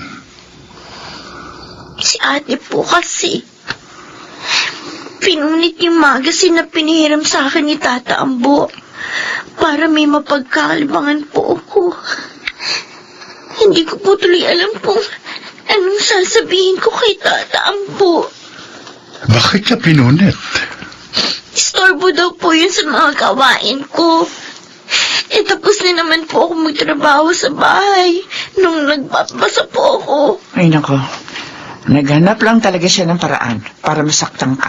[SPEAKER 3] Si ate po kasi. Pinunit yung magazine na pinihiram sa akin ni Tata Ambo para may mapagkakalibangan po ako. Hindi ko po tuloy alam kung anong sasabihin ko kay Tata Ambo.
[SPEAKER 7] Bakit ka pinunit?
[SPEAKER 3] Istorbo daw po yun sa mga gawain ko. Tapos na naman po ako magtrabaho sa bahay nung nagbabasa po ako.
[SPEAKER 2] Ay nako, naghanap lang talaga siya ng paraan para masaktan ka.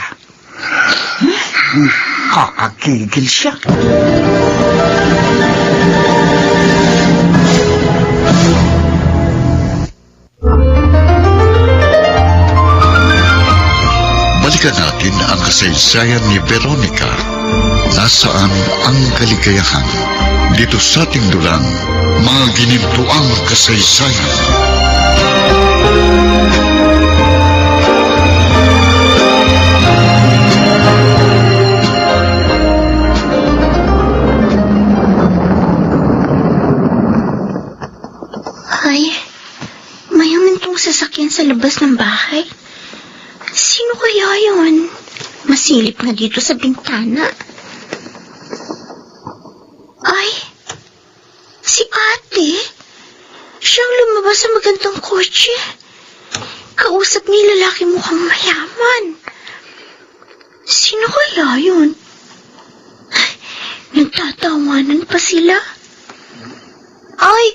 [SPEAKER 2] Kakakigil siya.
[SPEAKER 1] Balikan natin ang kasaysayan ni Veronica. Nasaan ang kaligayahan? Dito sa ating dulang, mga ginintuang kasaysayan.
[SPEAKER 3] Ay, may humintong sasakyan sa labas ng bahay. Sino kaya yun? Mas Sumisilip na dito sa bintana. Ay, si ate. Siyang lumabas sa magandang kotse. Kausap ni lalaki mukhang mayaman. Sino kaya yun? Nagtatawanan pa sila. Ay,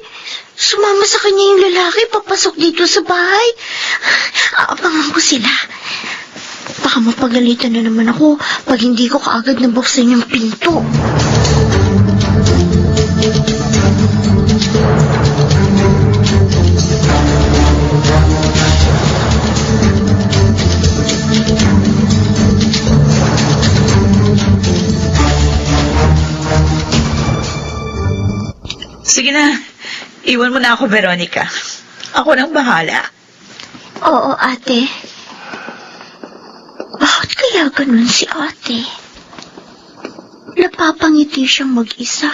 [SPEAKER 3] sumama sa kanya yung lalaki papasok dito sa bahay. Aabangan ko sila. Baka mapagalitan na naman ako pag hindi ko kaagad nabuksan yung pinto.
[SPEAKER 8] Sige na, iwan mo na ako, Veronica. Ako nang bahala.
[SPEAKER 3] Oo, ate. Bakit kaya ganun si ate? Napapangiti siyang mag-isa.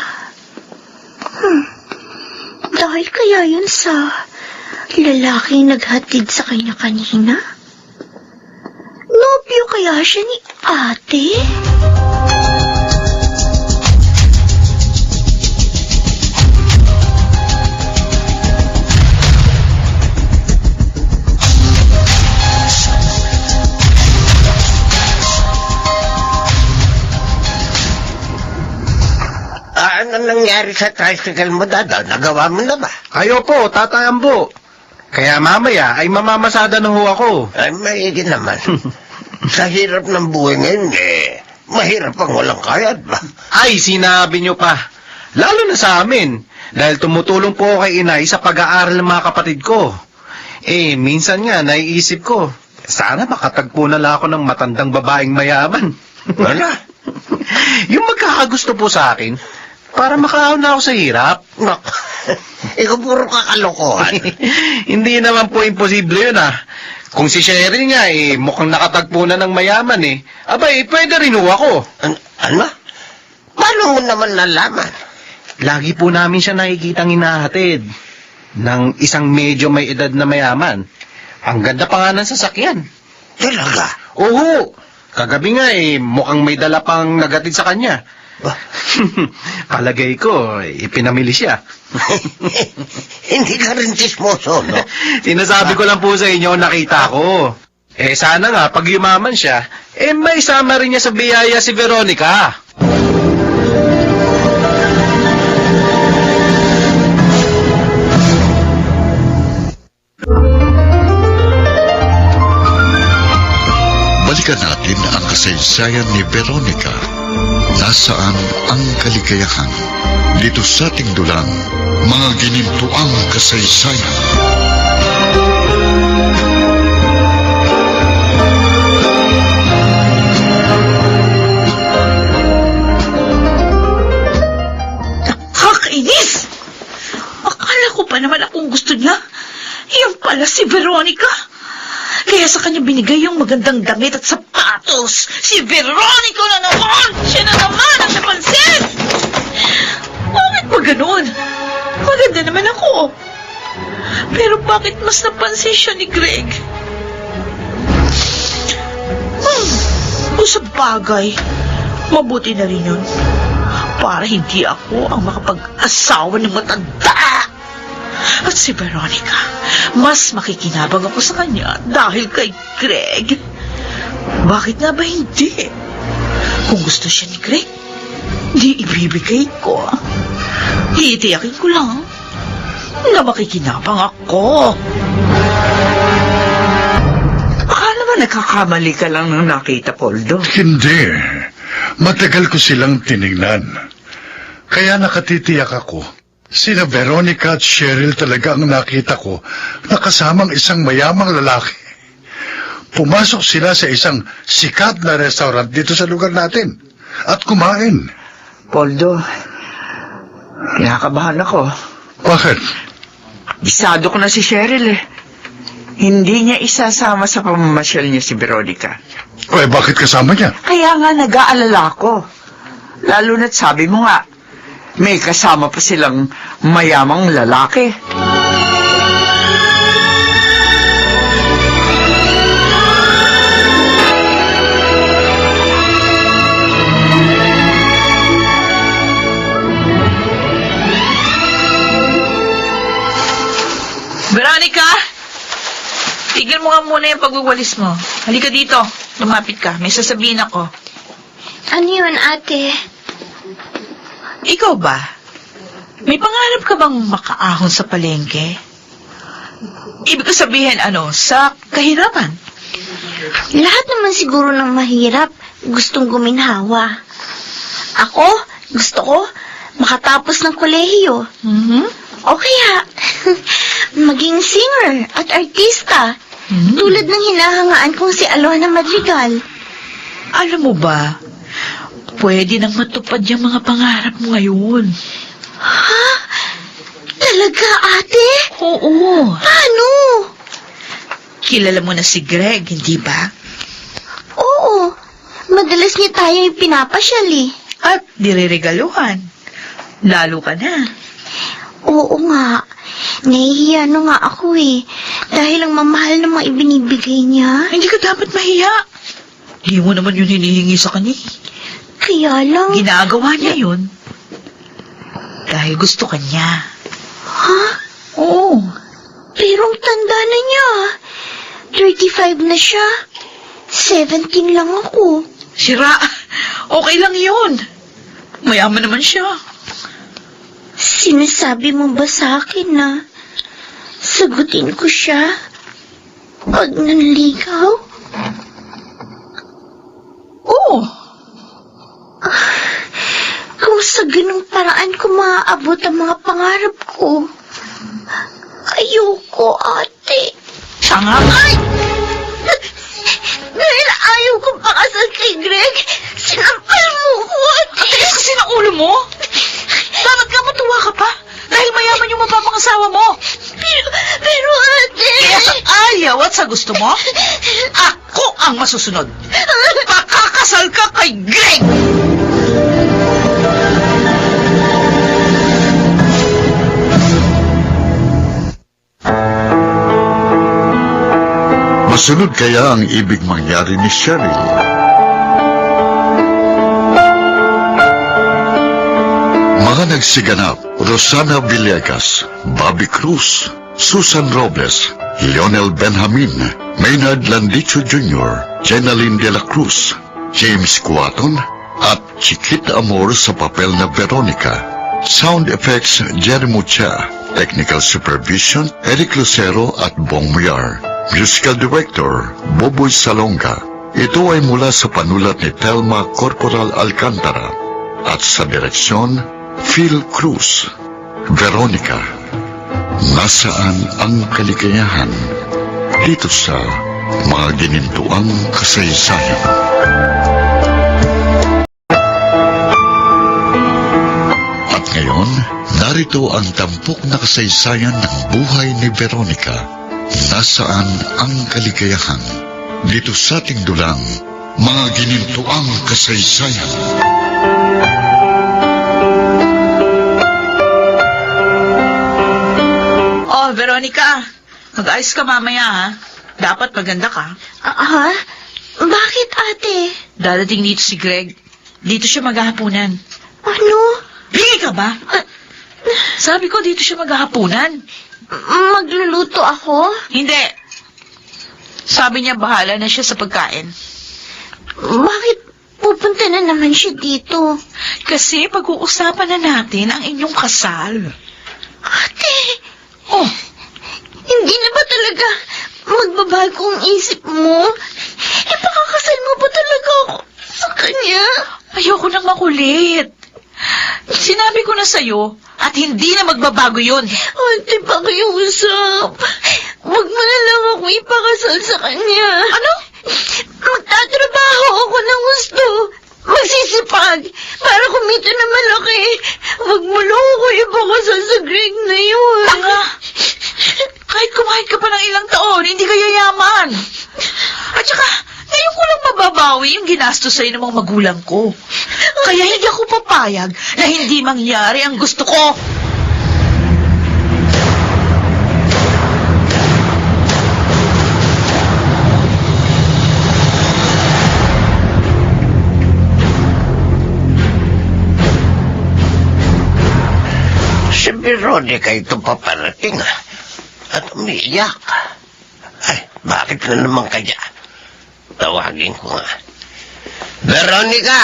[SPEAKER 3] Dahil kaya yun sa lalaking naghatid sa kanya kanina? Nobyo kaya siya ni ate?
[SPEAKER 4] Ano nangyari sa tricycle mo, Dadaw? Nagawa mo na ba?
[SPEAKER 6] Ayo po, Tatay Ambo. Kaya mamaya ay mamamasada na ho ako.
[SPEAKER 4] Ay, maigi naman. Sa hirap ng buhay ngayon, mahirap ang walang kayad ba?
[SPEAKER 6] Ay, sinabi nyo pa. Lalo na sa amin. Dahil tumutulong po ako kay inay sa pag-aaral ng mga kapatid ko. Minsan nga, naiisip ko, sana makatagpo na lang ako ng matandang babaeng mayaman.
[SPEAKER 4] Wala.
[SPEAKER 6] Yung magkakagusto po sa akin, para makaahon na ako sa hirap.
[SPEAKER 4] Nak, ikaw puro kakalokohan.
[SPEAKER 6] Hindi naman po imposible yun Kung si Cheryl nga mukhang nakatagpo na ng mayaman abay, pwede rin ho ako.
[SPEAKER 4] Ano? Paano mo naman nalaman?
[SPEAKER 6] Lagi po namin siya nakikitang hinahatid ng isang medyo may edad na mayaman. Ang ganda pa nga ng sasakyan.
[SPEAKER 4] Talaga?
[SPEAKER 6] Oo, kagabi nga mukhang may dala pang nagatid sa kanya. Palagay ko, ipinamili siya.
[SPEAKER 4] Hindi ka rin tismoso, no?
[SPEAKER 6] Sinasabi ko lang po sa inyo, nakita ko. Sana nga, pag yumaman siya, may sama rin niya sa biyaya si Veronica.
[SPEAKER 1] Balikan natin ang kasaysayan ni Veronica. Nasaan ang kaligayahan? Dito sa ating dulang, mga ginintuang kasaysayan.
[SPEAKER 8] Nakakainis! Akala ko pa naman akong gusto niya. Yan pala si Veronica. Kaya sa kanya binigay yung magandang damit at sapatos. Si Veronica na naman! Siya na naman ang napansin! Bakit ba ganun? Maganda naman ako. Pero bakit mas napansin siya ni Greg? Kung sa bagay, mabuti na rin yun. Para hindi ako ang makapag-asawa ng matanda. At si Veronica, mas makikinabang ako sa kanya dahil kay Greg. Bakit nga ba hindi? Kung gusto siya ni Greg, di ibibigay ko. Iitiyakin ko lang na makikinabang ako.
[SPEAKER 2] Akala ba nagkakamali ka lang nang nakita, Poldo?
[SPEAKER 7] Hindi. Matagal ko silang tinignan. Kaya nakatitiyak ako. Sina Veronica at Cheryl talaga ang nakita ko na kasamang isang mayamang lalaki. Pumasok sila sa isang sikat na restaurant dito sa lugar natin at kumain.
[SPEAKER 2] Poldo, kinakabahan ako.
[SPEAKER 7] Bakit?
[SPEAKER 2] Isado ko na si Cheryl Hindi niya isasama sa pamamasyal niya si Veronica.
[SPEAKER 7] Bakit kasama niya?
[SPEAKER 2] Kaya nga nag-aalala ko. Lalo na't sabi mo nga, may kasama pa silang mayamang lalaki.
[SPEAKER 8] mo nga muna yung pagwawalis mo. Halika dito. Lumapit ka. May sasabihin ako.
[SPEAKER 3] Ano yun, ate?
[SPEAKER 8] Ikaw ba? May pangarap ka bang makaahon sa palengke? Ibig ko sabihin, sa kahirapan?
[SPEAKER 3] Lahat naman siguro ng mahirap gustong guminhawa. Ako, gusto ko makatapos ng kolehiyo.
[SPEAKER 8] Mhm.
[SPEAKER 3] O kaya, maging singer at artista.
[SPEAKER 8] Mhm.
[SPEAKER 3] Tulad ng hinahangaan kong si Alona Madrigal.
[SPEAKER 8] Alam mo ba, pwede nang matupad yung mga pangarap mo ngayon.
[SPEAKER 3] Ha? Talaga, ate?
[SPEAKER 8] Oo.
[SPEAKER 3] Paano?
[SPEAKER 8] Kilala mo na si Greg, hindi ba?
[SPEAKER 3] Oo. Madalas niya tayo pinapasyal eh.
[SPEAKER 8] At direregaluhan. Lalo ka na.
[SPEAKER 3] Oo nga. Nahihiya na nga ako eh. Dahil ang mamahal ng mga ibinibigay niya.
[SPEAKER 8] Hindi ka dapat mahiya. Hindi mo naman yun hinihingi sa kanya.
[SPEAKER 3] Kaya lang...
[SPEAKER 8] Ginagawa niya yun. Dahil gusto ka niya.
[SPEAKER 3] Ha?
[SPEAKER 8] Oo.
[SPEAKER 3] Pero ang tanda na niya. 35 na siya. 17 lang ako.
[SPEAKER 8] Sira, okay lang yun. Mayaman naman siya.
[SPEAKER 3] Sinasabi mo ba sa akin na sagutin ko siya pag nanligaw?
[SPEAKER 8] Oo.
[SPEAKER 3] Kung sa ganung paraan ko maaabot ang mga pangarap ko. Ayoko, ate.
[SPEAKER 8] Tanga.
[SPEAKER 3] Ay! Dahil ayaw kong pakasal kay Greg, sinampal mo ko, ate.
[SPEAKER 8] Tigas kasi ng ulo mo. Dapat ka matuwa ka pa. Dahil mayaman yung mapapangasawa mo.
[SPEAKER 3] Pero ate...
[SPEAKER 8] Kaya sa ayaw at sa gusto mo, ako ang masusunod. Pakakasal ka kay Greg!
[SPEAKER 1] Masunod kaya ang ibig mangyari ni Cheryl? Mga nagsiganap, Rosana Villegas, Bobby Cruz, Susan Robles, Lionel Benjamin, Maynard Landicho Jr., Jenaline de la Cruz, James Cuaton, at Chiquita Amor sa papel na Veronica. Sound effects, Jerry Mucha. Technical supervision, Eric Lucero at Bong Muyar. Musical director, Boboy Salonga. Ito ay mula sa panulat ni Telma Corporal Alcantara at sa direksyon, Phil Cruz. Veronica, nasaan ang kaligayahan? Dito sa mga ginintuang kasaysayan. At ngayon, narito ang tampok na kasaysayan ng buhay ni Veronica. Nasaan ang kaligayahan? Dito sa ating dulang, mga ginintuang kasaysayan.
[SPEAKER 8] Oh, Veronica, mag-ayos ka mamaya, ha? Dapat maganda ka.
[SPEAKER 3] Ha? Bakit, ate?
[SPEAKER 8] Dadating dito si Greg. Dito siya maghahapunan.
[SPEAKER 3] Ano?
[SPEAKER 8] Bingi ka ba? Sabi ko, dito siya maghahapunan.
[SPEAKER 3] Magluluto ako?
[SPEAKER 8] Hindi. Sabi niya, bahala na siya sa pagkain.
[SPEAKER 3] Bakit pupunta na naman siya dito?
[SPEAKER 8] Kasi pag-uusapan na natin ang inyong kasal.
[SPEAKER 3] Ate,
[SPEAKER 8] Oh,
[SPEAKER 3] hindi na ba talaga magbabago ang isip mo? Ipakakasal mo ba talaga ako sa kanya?
[SPEAKER 8] ayoko nang makulit. Sinabi ko na sa'yo at hindi na magbabago yun.
[SPEAKER 3] Ate, pakiusap. Huwag mo na lang ako ipakasal sa kanya.
[SPEAKER 8] Ano?
[SPEAKER 3] Magtatrabaho ako ng gusto. Magsisipag para kumita na malaki. Huwag mo lang ako ipakasal sa Greg na yun.
[SPEAKER 8] Tanga! Kahit kumahit ka pa ng ilang taon, hindi ka yayaman. At saka, ngayon ko lang mababawi yung ginastos sa'yo ng mga magulang ko. Kaya hindi ako papayag na hindi mangyari ang gusto ko.
[SPEAKER 4] Si Veronica ito paparating at umiiyak. Ay, Bakit na naman kaya? Tawagin ko nga. Veronica!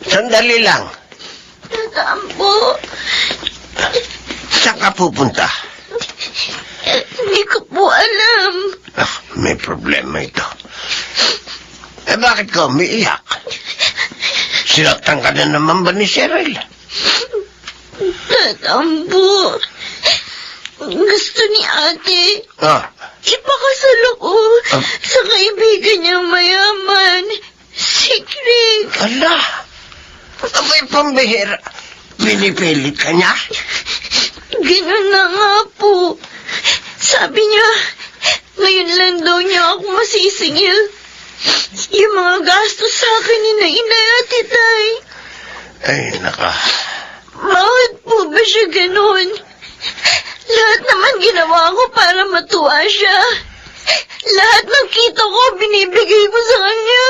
[SPEAKER 4] Sandali lang.
[SPEAKER 3] Tatampo.
[SPEAKER 4] Saan ka pupunta?
[SPEAKER 3] Hindi ko po alam.
[SPEAKER 4] Ah, may problema ito. Bakit ka umiiyak? Sinaktan ka na naman ba ni Cheryl?
[SPEAKER 3] Tatampo. Gusto ni ate.
[SPEAKER 4] Ah,
[SPEAKER 3] Ipakasal ako sa kaibigan niyang mayaman. Si Craig.
[SPEAKER 4] ala! Abay, pambihira. Pinipilit ka niya?
[SPEAKER 3] Ganun na nga po. Sabi niya, ngayon lang daw niya ako masisingil. Yung mga gastos sa akin ni Nainay at Itay.
[SPEAKER 4] Ay, naka.
[SPEAKER 3] Bakit po ba siya ganun? Lahat naman ginawa ko para matuwa siya. Lahat ng kita ko binibigay ko sa kanya.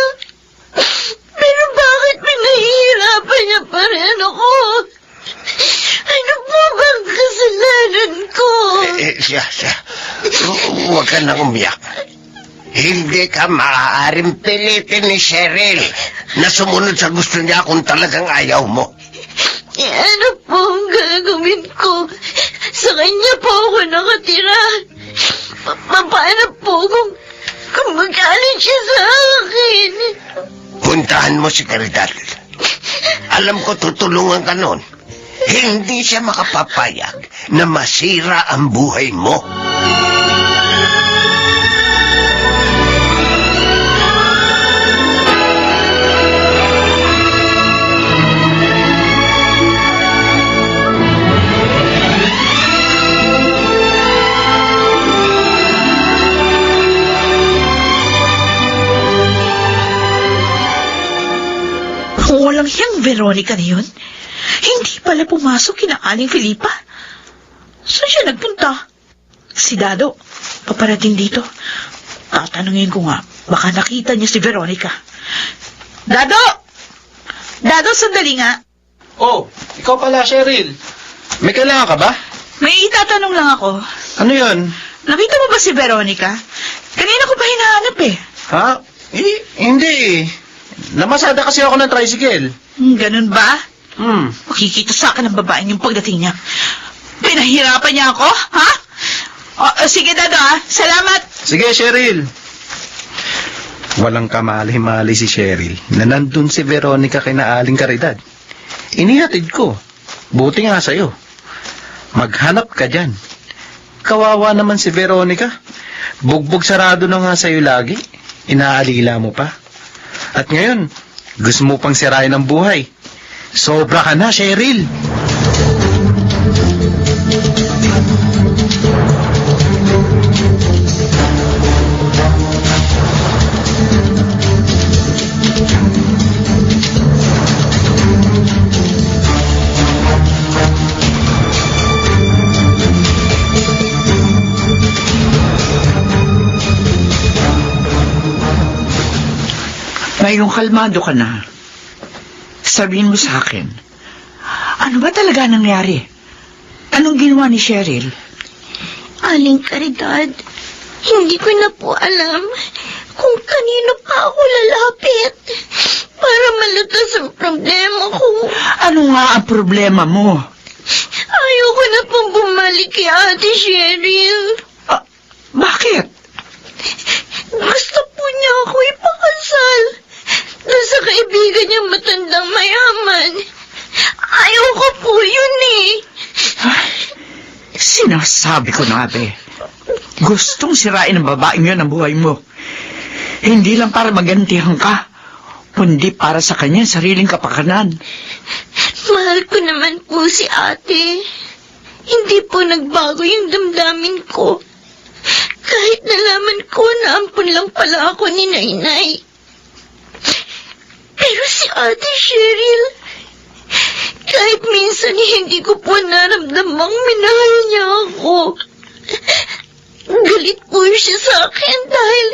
[SPEAKER 3] Pero bakit pinahihirapan niya pa rin ako? Ano po bang kasalanan ko?
[SPEAKER 4] Siya. Huwag ka nang umiyak. Hindi ka maaaring pilitin ni Cheryl na sumunod sa gusto niya kung talagang ayaw mo.
[SPEAKER 3] Ano po ang gagawin ko? Sa kanya po ako nakatira. Paano po kung magalit siya sa akin?
[SPEAKER 4] Puntahan mo si Caridad. Alam ko tutulungan ka nun. Hindi siya makapapayag na masira ang buhay mo.
[SPEAKER 8] Walang hiyang Veronica na yun. Hindi pala pumasok kina Aling Felipa. Saan siya nagpunta? Si Dado, paparating dito. Tatanungin ko nga, baka nakita niya si Veronica. Dado! Dado, sandali nga.
[SPEAKER 6] Oh, ikaw pala, Cheryl. May kailangan ka ba?
[SPEAKER 8] May itatanong lang ako.
[SPEAKER 6] Ano yun?
[SPEAKER 8] Nakita mo ba si Veronica? Kanina ko pa hinahanap eh.
[SPEAKER 6] Ha? Hindi eh. Namasada kasi ako ng tricycle.
[SPEAKER 8] Ganun ba?
[SPEAKER 6] Hmm.
[SPEAKER 8] Makikita sa akin ang babaeng yung pagdating niya. Pinahirapan niya ako, ha? Sige, Dado, ha? Salamat.
[SPEAKER 6] Sige, Cheryl. Walang kamali-mali si Cheryl na nandun si Veronica kay na Aling Caridad. Inihatid ko. Buti nga sa'yo. Maghanap ka dyan. Kawawa naman si Veronica. Bugbog sarado na nga sa'yo lagi. Inaalila mo pa. At ngayon, gusto mo pang sirain ang buhay. Sobra ka na, Cheryl.
[SPEAKER 2] Ngayong kalmado ka na. Sabihin mo sa akin, ano ba talaga nangyari? Anong ginawa ni Cheryl?
[SPEAKER 3] Aling Caridad, hindi ko na po alam kung kanino pa ako lalapit para malutas ang problema ko.
[SPEAKER 2] Ano nga ang problema mo?
[SPEAKER 3] Ayoko na pong bumalik kay Ate Cheryl.
[SPEAKER 2] Bakit?
[SPEAKER 3] Gusto po niya ako ipakasal doon sa kaibigan niyang matandang mayaman. Ayoko po yun eh.
[SPEAKER 2] Sinasabi ko na, be. Gustong sirain ng babaeng yun ang buhay mo. Hindi lang para magantihan ka, kundi para sa kanya sariling kapakanan.
[SPEAKER 3] Mahal ko naman po si ate. Hindi po nagbago yung damdamin ko. Kahit nalaman ko na ampun lang pala ako ni Nainay. Pero si Ate Cheryl, kahit minsan hindi ko po naramdamang minahal niya ako. Galit po siya sa akin dahil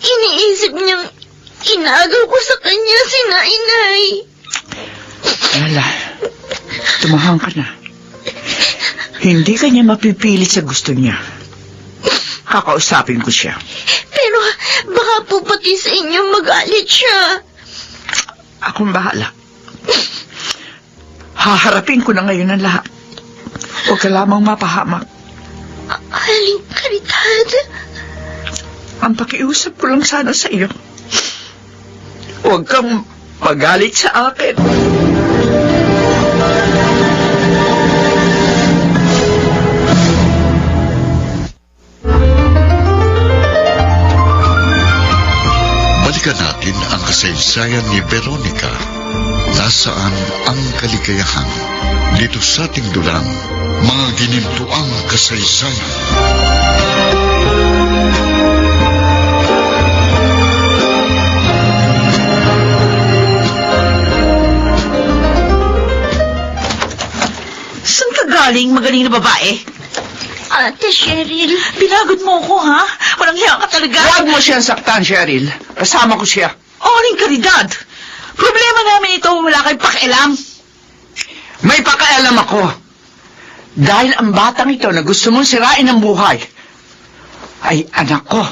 [SPEAKER 3] iniisip niyang inagaw ko sa kanya si Nainay.
[SPEAKER 2] Wala. Tumahang ka na. Hindi ka niya mapipilit sa gusto niya. Kakausapin ko siya.
[SPEAKER 3] Pero baka po pati sa inyo magalit siya.
[SPEAKER 2] Akong bahala. Haharapin ko na ngayon ang lahat. Huwag ka lamang mapahamak.
[SPEAKER 3] Aling Caridad.
[SPEAKER 2] Ang pakiusap ko lang sana sa iyo. Huwag kang magalit sa akin.
[SPEAKER 1] Balikan natin ang kasaysayan ni Veronica. Nasaan ang kaligayahan? Dito sa ating dulang, mga ginintuang kasaysayan.
[SPEAKER 8] Saan ka galing, magaling na babae?
[SPEAKER 3] Ate Cheryl.
[SPEAKER 8] Pinagod mo ako, ha? Walang hiya ka talaga.
[SPEAKER 2] Huwag mo siyang saktan, Cheryl. Kasama ko siya.
[SPEAKER 8] Aling Caridad. Problema namin ito, wala kayong pakialam.
[SPEAKER 2] May pakialam ako. Dahil ang batang ito na gusto mong sirain ang buhay ay anak ko.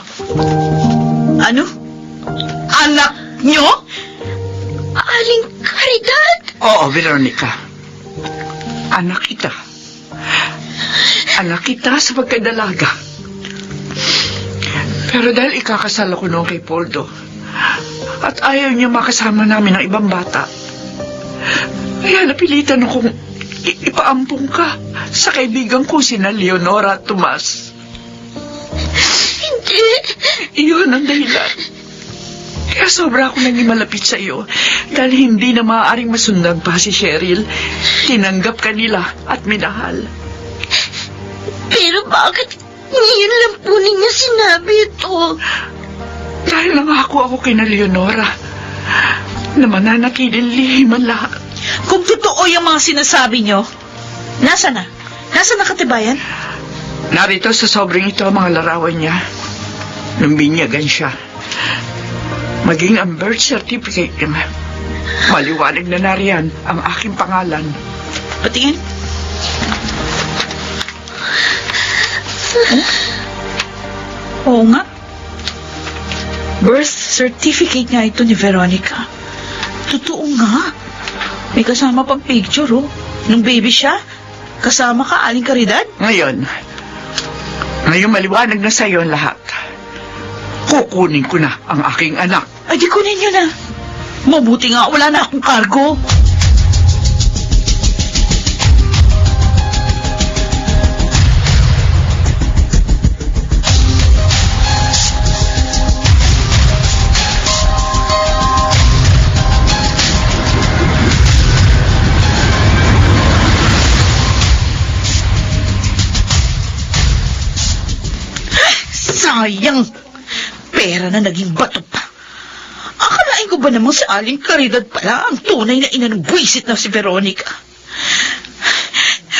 [SPEAKER 8] Ano? Anak nyo?
[SPEAKER 3] Aling Caridad.
[SPEAKER 2] Oo, Veronica. Anak kita. Anak kita sa pagkadalaga. Pero dahil ikakasal ako noon kay Poldo at ayaw niya makasama namin ng ibang bata, kaya napilitan akong ipaampong ka sa kaibigan ko sina Leonora at Tomas.
[SPEAKER 3] Hindi.
[SPEAKER 2] Iyon ang dahilan. Kaya sobra ako naging malapit sa iyo dahil hindi na maaaring masundan pa si Cheryl. Tinanggap ka nila at minahal.
[SPEAKER 3] Pero bakit ngayon lang po ninyo sinabi ito?
[SPEAKER 2] Dahil nangako ako kina Leonora na mananatiling lihim ang lahat.
[SPEAKER 8] Kung totoo yung mga sinasabi nyo, nasa na? Nasa na katibayan?
[SPEAKER 2] Narito sa sobrang ito ang mga larawan niya. Nung binyagan siya. Maging ang birth certificate niya. Maliwanag na nariyan ang aking pangalan.
[SPEAKER 8] Patingin. Oo nga. Birth certificate nga ito ni Veronica. Totoo nga. May kasama pang picture, oh. Nung baby siya, kasama ka, Aling Caridad?
[SPEAKER 2] Ngayon maliwanag na sa iyo ang lahat. Kukunin ko na ang aking anak.
[SPEAKER 8] Ay, di kunin nyo na. Mabuti nga, wala na akong kargo. Sayang! Pera na naging bato pa. Akalain ko ba namang si Aling Caridad pala ang tunay na ina ng buwisit na si Veronica?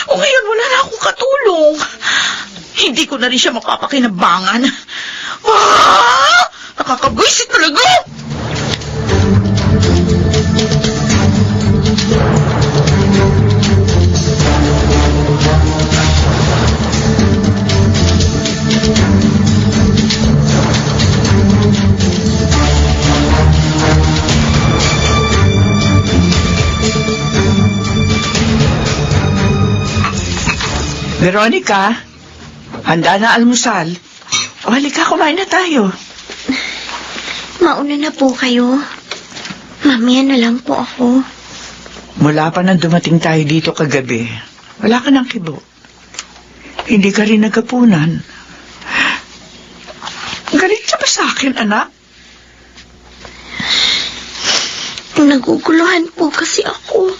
[SPEAKER 8] O ngayon wala na akong katulong. Hindi ko na rin siya makapakinabangan. Ah! Nakakabuwisit talaga!
[SPEAKER 2] Veronica, handa na almusal. O halika, kumain na tayo.
[SPEAKER 3] Mauna na po kayo. Mamaya na lang po ako.
[SPEAKER 2] Mula pa nang dumating tayo dito kagabi, wala ka ng kibo. Hindi ka rin nagkapunan. Galit ka ba sa akin, anak?
[SPEAKER 3] Naguguluhan po kasi ako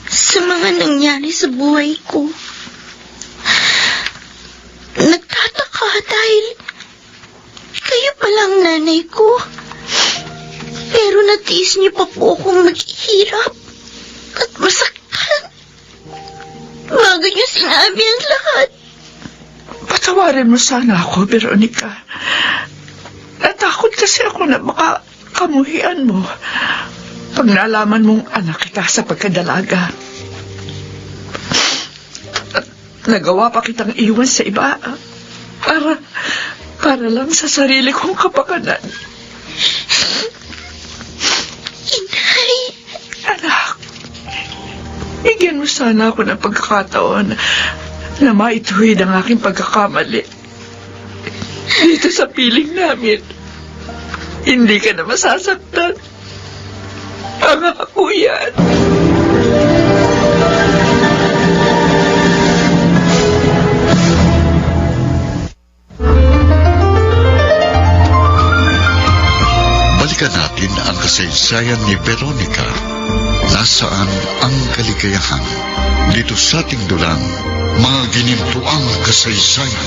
[SPEAKER 3] sa mga nangyari sa buhay ko. Nagtataka dahil kayo palang nanay ko. Pero natiis niyo pa po akong maghihirap at masaktan bago niyo sinabi ang lahat.
[SPEAKER 2] Patawarin mo sana ako, Veronica. Natakot kasi ako na baka kamuhian mo pag nalaman mong anak kita sa pagkadalaga. At nagawa pa kitang iwan sa iba para lang sa sarili kong kapakanan.
[SPEAKER 3] Inay,
[SPEAKER 2] Anak, bigyan mo sana ako ng pagkakataon na maituwid ang aking pagkakamali. Dito sa piling namin, hindi ka na masasaktan. Pangako yan.
[SPEAKER 1] Balikan natin ang kasaysayan ni Veronica. Nasaan ang kaligayahan? Dito sa ating dulang, mga ginintuang kasaysayan.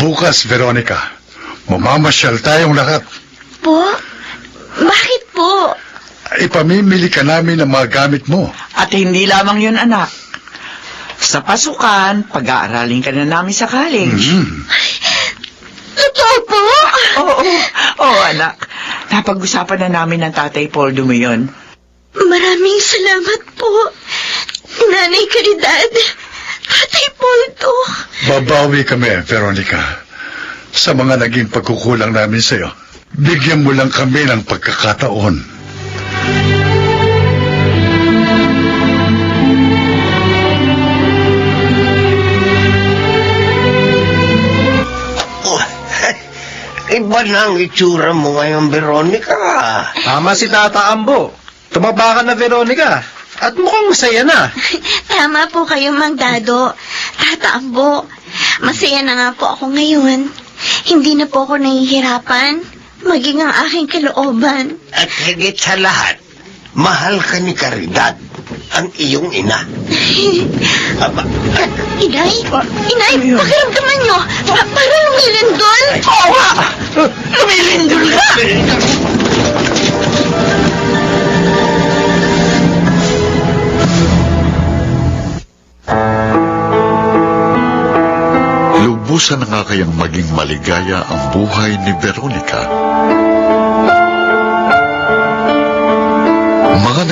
[SPEAKER 7] Bukas, Veronica, mamamasyal tayong lahat.
[SPEAKER 3] po? Bakit po?
[SPEAKER 7] Ipamimili ka namin ng mga gamit mo.
[SPEAKER 2] At hindi lamang yun, anak. Sa pasukan, pag-aaralin ka na namin sa college.
[SPEAKER 3] Totoo po?
[SPEAKER 2] Oo, anak. Napag-usapan na namin ng tatay Poldo mo yun.
[SPEAKER 3] Maraming salamat po. Nanay Caridad. Tatay Poldo.
[SPEAKER 7] Babawi kami, Veronica, sa mga naging pagkukulang namin sa'yo. Bigyan mo lang kami ng pagkakataon.
[SPEAKER 4] Oh, iba na ang itsura mo ngayon, Veronica.
[SPEAKER 6] Tama si Tata Ambo. Tumaba ka na, Veronica. At mukhang masaya na.
[SPEAKER 3] Tama po kayo, Mang Dado. Tata Ambo, masaya na nga po ako ngayon. Hindi na po ako nahihirapan. Maging ang aking kalooban.
[SPEAKER 4] At higit sa lahat, mahal ka ni Caridad, ang iyong ina. Aba,
[SPEAKER 3] Inay? Inay, pakiramdaman nyo. Parang lumilindol.
[SPEAKER 2] Oo nga! Lumilindol ka!
[SPEAKER 1] Lubusan na nga kayang maging maligaya ang buhay ni Veronica. Mga